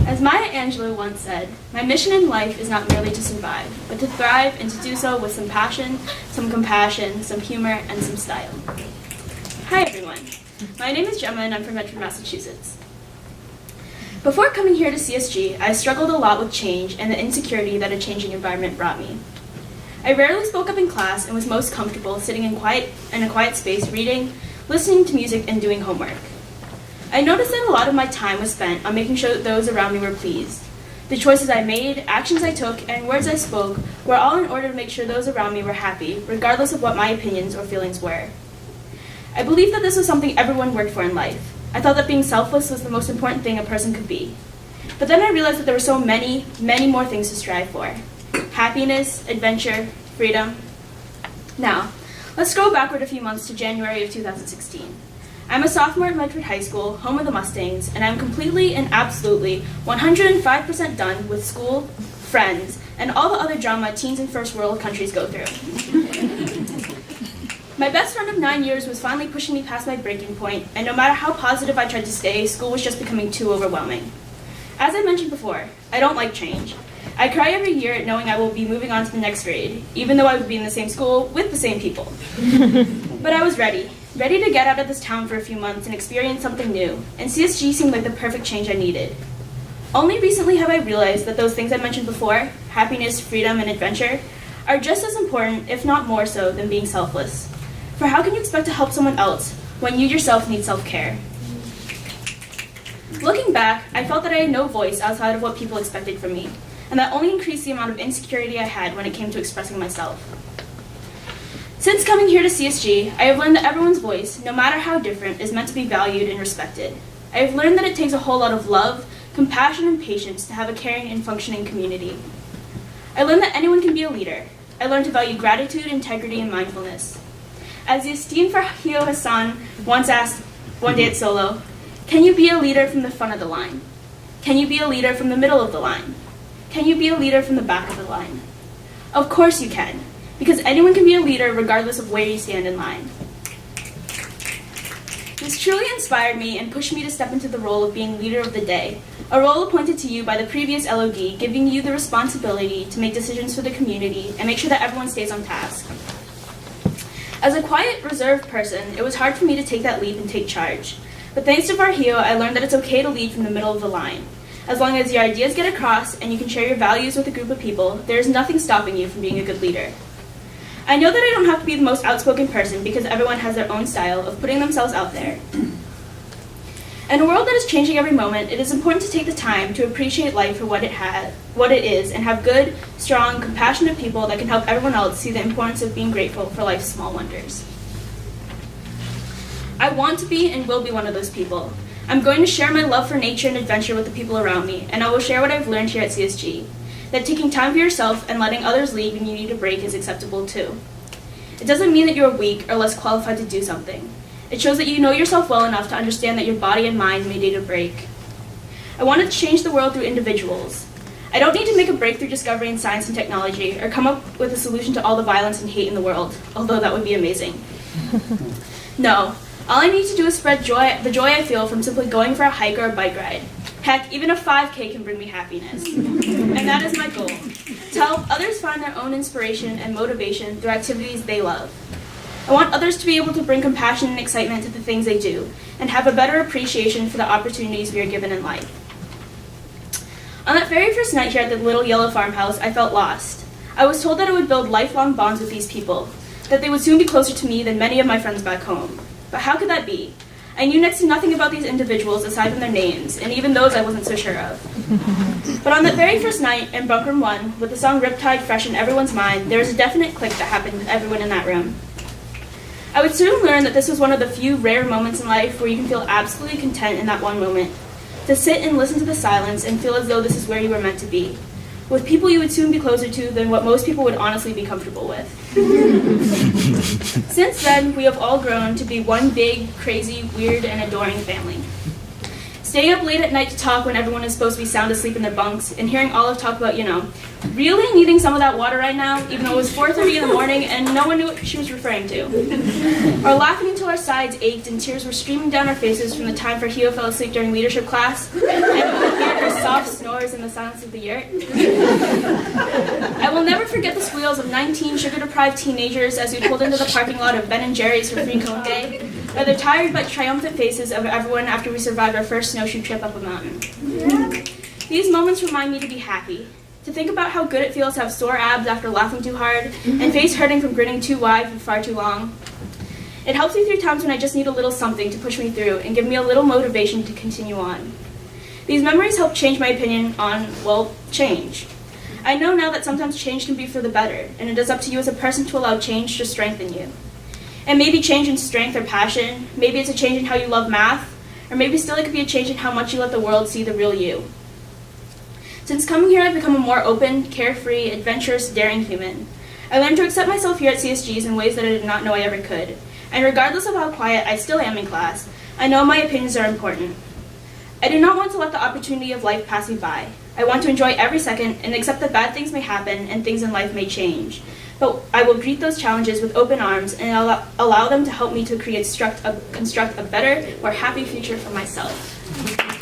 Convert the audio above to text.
As Maya Angelou once said, my mission in life is not merely to survive, but to thrive and to do so with some passion, some compassion, some humor, and some style. Hi everyone, my name is Gemma and I'm from Medford, Massachusetts. Before coming here to CSG, I struggled a lot with change and the insecurity that a changing environment brought me. I rarely spoke up in class and was most comfortable sitting in a quiet space reading, listening to music, and doing homework. I noticed that a lot of my time was spent on making sure that those around me were pleased. The choices I made, actions I took, and words I spoke were all in order to make sure those around me were happy, regardless of what my opinions or feelings were. I believed that this was something everyone worked for in life. I thought that being selfless was the most important thing a person could be. But then I realized that there were so many, many more things to strive for. Happiness, adventure, freedom. Now, let's scroll backward a few months to January of 2016. I'm a sophomore at Medford High School, home of the Mustangs, and I'm completely and absolutely 105% done with school, friends, and all the other drama teens in first world countries go through. My best friend of 9 years was finally pushing me past my breaking point, and no matter how positive I tried to stay, school was just becoming too overwhelming. As I mentioned before, I don't like change. I cry every year knowing I will be moving on to the next grade, even though I would be in the same school with the same people. But I was ready to get out of this town for a few months and experience something new, and CSG seemed like the perfect change I needed. Only recently have I realized that those things I mentioned before, happiness, freedom, and adventure, are just as important, if not more so, than being selfless. For how can you expect to help someone else when you yourself need self-care? Looking back, I felt that I had no voice outside of what people expected from me, and that only increased the amount of insecurity I had when it came to expressing myself. Since coming here to CSG, I have learned that everyone's voice, no matter how different, is meant to be valued and respected. I have learned that it takes a whole lot of love, compassion, and patience to have a caring and functioning community. I learned that anyone can be a leader. I learned to value gratitude, integrity, and mindfulness. As the esteemed Farhio Hassan once asked one day at Solo, can you be a leader from the front of the line? Can you be a leader from the middle of the line? Can you be a leader from the back of the line? Of course you can. Because anyone can be a leader regardless of where you stand in line. This truly inspired me and pushed me to step into the role of being leader of the day, a role appointed to you by the previous LOD, giving you the responsibility to make decisions for the community and make sure that everyone stays on task. As a quiet, reserved person, it was hard for me to take that leap and take charge. But thanks to Farhio, I learned that it's okay to lead from the middle of the line. As long as your ideas get across and you can share your values with a group of people, there is nothing stopping you from being a good leader. I know that I don't have to be the most outspoken person because everyone has their own style of putting themselves out there. In a world that is changing every moment, it is important to take the time to appreciate life for what it is, and have good, strong, compassionate people that can help everyone else see the importance of being grateful for life's small wonders. I want to be and will be one of those people. I'm going to share my love for nature and adventure with the people around me, and I will share what I've learned here at CSG. That taking time for yourself and letting others lead when you need a break is acceptable too. It doesn't mean that you're weak or less qualified to do something. It shows that you know yourself well enough to understand that your body and mind may need a break. I want to change the world through individuals. I don't need to make a breakthrough discovery in science and technology or come up with a solution to all the violence and hate in the world, although that would be amazing. No, all I need to do is spread the joy I feel from simply going for a hike or a bike ride. Heck, even a 5K can bring me happiness. And that is my goal, to help others find their own inspiration and motivation through activities they love. I want others to be able to bring compassion and excitement to the things they do, and have a better appreciation for the opportunities we are given in life. On that very first night here at the little yellow farmhouse, I felt lost. I was told that I would build lifelong bonds with these people, that they would soon be closer to me than many of my friends back home. But how could that be? I knew next to nothing about these individuals aside from their names, and even those I wasn't so sure of. But on that very first night in Bunk Room 1, with the song Riptide fresh in everyone's mind, there was a definite click that happened with everyone in that room. I would soon learn that this was one of the few rare moments in life where you can feel absolutely content in that one moment. To sit and listen to the silence and feel as though this is where you were meant to be, with people you would soon be closer to than what most people would honestly be comfortable with. Since then, we have all grown to be one big, crazy, weird, and adoring family. Staying up late at night to talk when everyone is supposed to be sound asleep in their bunks, and hearing Olive talk about, really needing some of that water right now, even though it was 4:30 in the morning and no one knew what she was referring to. Or laughing until our sides ached and tears were streaming down our faces from the time Farhio fell asleep during leadership class, and we could hear her soft snore lawnmowers in the silence of the yurt. I will never forget the squeals of 19 sugar-deprived teenagers as we pulled into the parking lot of Ben & Jerry's for Free Cone Day, or the tired but triumphant faces of everyone after we survived our first snowshoe trip up a mountain. Yeah. These moments remind me to be happy, to think about how good it feels to have sore abs after laughing too hard, and face hurting from grinning too wide for far too long. It helps me through times when I just need a little something to push me through and give me a little motivation to continue on. These memories help change my opinion on, well, change. I know now that sometimes change can be for the better, and it is up to you as a person to allow change to strengthen you. And maybe change in strength or passion, maybe it's a change in how you love math, or maybe still it could be a change in how much you let the world see the real you. Since coming here, I've become a more open, carefree, adventurous, daring human. I learned to accept myself here at CSGs in ways that I did not know I ever could. And regardless of how quiet I still am in class, I know my opinions are important. I do not want to let the opportunity of life pass me by. I want to enjoy every second and accept that bad things may happen and things in life may change. But I will greet those challenges with open arms and allow them to help me to construct a better, more happy future for myself.